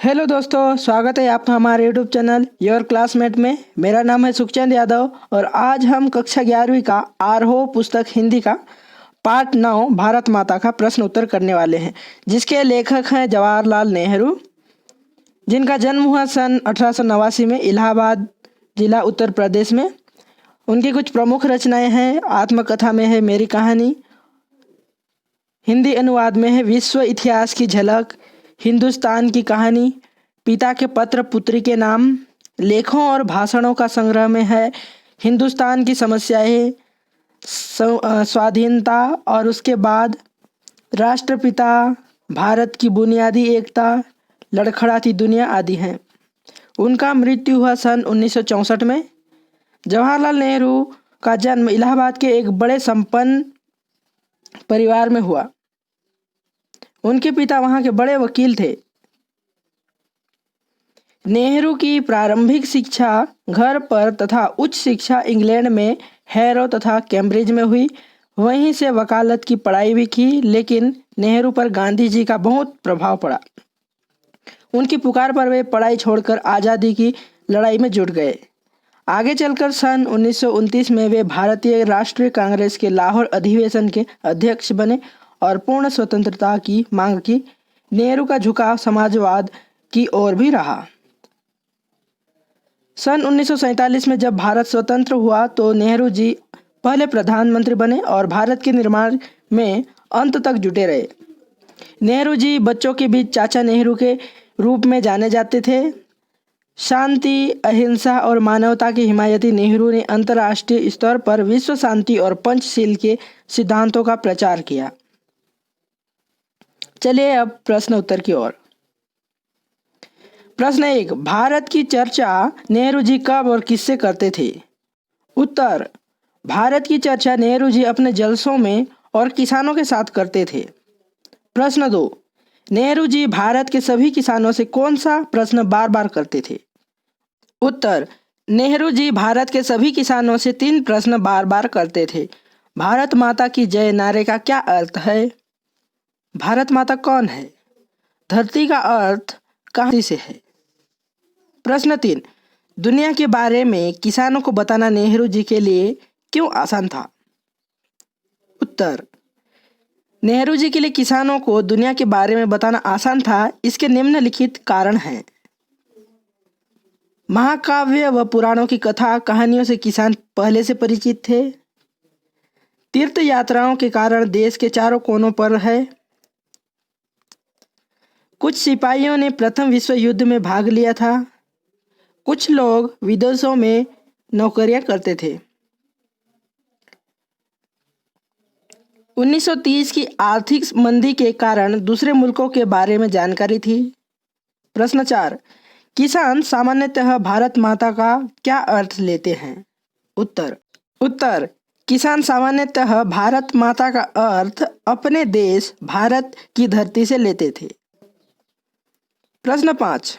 Hello दोस्तों, स्वागत है आपका हमारे यूट्यूब चैनल योर क्लासमेट में। मेरा नाम है सुखचंद यादव और आज हम कक्षा 11वीं का आरोह पुस्तक हिंदी का पाठ 9 भारत माता का प्रश्न उत्तर करने वाले हैं, जिसके लेखक हैं जवाहरलाल नेहरू, जिनका जन्म हुआ सन 1889 में इलाहाबाद जिला उत्तर प्रदेश में। उनकी कुछ प्रमुख रचनाएं हैं। आत्मकथा में है मेरी कहानी, हिंदी अनुवाद में है विश्व इतिहास की झलक, हिंदुस्तान की कहानी, पिता के पत्र पुत्री के नाम। लेखों और भाषणों का संग्रह में है हिंदुस्तान की समस्याएं, स्वाधीनता और उसके बाद, राष्ट्रपिता, भारत की बुनियादी एकता, लड़खड़ाती दुनिया आदि हैं। उनका मृत्यु हुआ सन 1964 में। जवाहरलाल नेहरू का जन्म इलाहाबाद के एक बड़े संपन्न परिवार में हुआ। उनके पिता वहां के बड़े वकील थे। नेहरू की प्रारंभिक शिक्षा घर पर तथा उच्च शिक्षा इंग्लैंड में हैरो तथा कैम्ब्रिज में हुई। वहीं से वकालत की पढ़ाई भी की, लेकिन नेहरू पर गांधी जी का बहुत प्रभाव पड़ा। उनकी पुकार पर वे पढ़ाई छोड़कर आज़ादी की लड़ाई में जुट गए। आगे चलकर सन 1929 में वे भारतीय राष्ट्रीय कांग्रेस के लाहौर अधिवेशन के अध्यक्ष बने और पूर्ण स्वतंत्रता की मांग की। नेहरू का झुकाव समाजवाद की ओर भी रहा। सन 1947 में जब भारत स्वतंत्र हुआ तो नेहरू जी पहले प्रधानमंत्री बने और भारत के निर्माण में अंत तक जुटे रहे। नेहरू जी बच्चों के बीच चाचा नेहरू के रूप में जाने जाते थे। शांति, अहिंसा और मानवता की हिमायती नेहरू ने अंतर्राष्ट्रीय स्तर पर विश्व शांति और पंचशील के सिद्धांतों का प्रचार किया। चलिए अब प्रश्न उत्तर की ओर। प्रश्न 1, भारत की चर्चा नेहरू जी कब और किससे करते थे? उत्तर, भारत की चर्चा नेहरू जी अपने जलसों में और किसानों के साथ करते थे। प्रश्न 2, नेहरू जी भारत के सभी किसानों से कौन सा प्रश्न बार बार करते थे? उत्तर, नेहरू जी भारत के सभी किसानों से 3 प्रश्न बार बार करते थे। भारत माता की जय नारे का क्या अर्थ है? भारत माता कौन है? धरती का अर्थ कहां से है? प्रश्न 3, दुनिया के बारे में किसानों को बताना नेहरू जी के लिए क्यों आसान था? उत्तर, नेहरू जी के लिए किसानों को दुनिया के बारे में बताना आसान था, इसके निम्नलिखित कारण हैं। महाकाव्य व पुराणों की कथा कहानियों से किसान पहले से परिचित थे। तीर्थ यात्राओं के कारण देश के चारों कोनों पर है। कुछ सिपाहियों ने प्रथम विश्व युद्ध में भाग लिया था। कुछ लोग विदेशों में नौकरियां करते थे। 1930 की आर्थिक मंदी के कारण दूसरे मुल्कों के बारे में जानकारी थी। प्रश्न 4, किसान सामान्यतः भारत माता का क्या अर्थ लेते हैं? उत्तर, किसान सामान्यतः भारत माता का अर्थ अपने देश भारत की धरती से लेते थे। प्रश्न 5,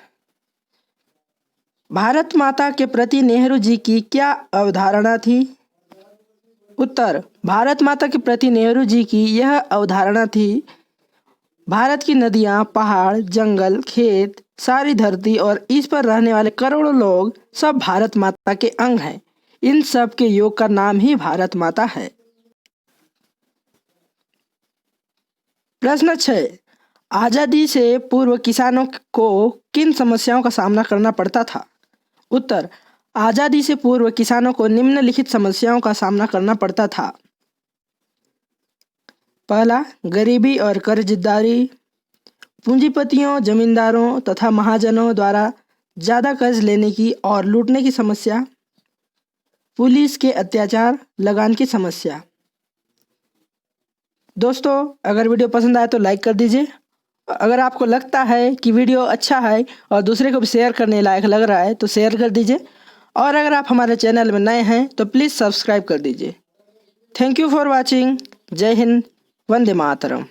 भारत माता के प्रति नेहरू जी की क्या अवधारणा थी? उत्तर, भारत माता के प्रति नेहरू जी की यह अवधारणा थी, भारत की नदियाँ, पहाड़, जंगल, खेत, सारी धरती और इस पर रहने वाले करोड़ों लोग सब भारत माता के अंग हैं। इन सब के योग का नाम ही भारत माता है। प्रश्न 6, आज़ादी से पूर्व किसानों को किन समस्याओं का सामना करना पड़ता था? उत्तर, आज़ादी से पूर्व किसानों को निम्नलिखित समस्याओं का सामना करना पड़ता था। पहला, गरीबी और कर्जदारी, पूंजीपतियों, जमींदारों तथा महाजनों द्वारा ज़्यादा कर्ज लेने की और लूटने की समस्या, पुलिस के अत्याचार, लगान की समस्या। दोस्तों, अगर वीडियो पसंद आए तो लाइक कर दीजिए। अगर आपको लगता है कि वीडियो अच्छा है और दूसरे को भी शेयर करने लायक लग रहा है तो शेयर कर दीजिए। और अगर आप हमारे चैनल में नए हैं तो प्लीज़ सब्सक्राइब कर दीजिए। Thank you for watching. जय हिंद, वंदे मातरम।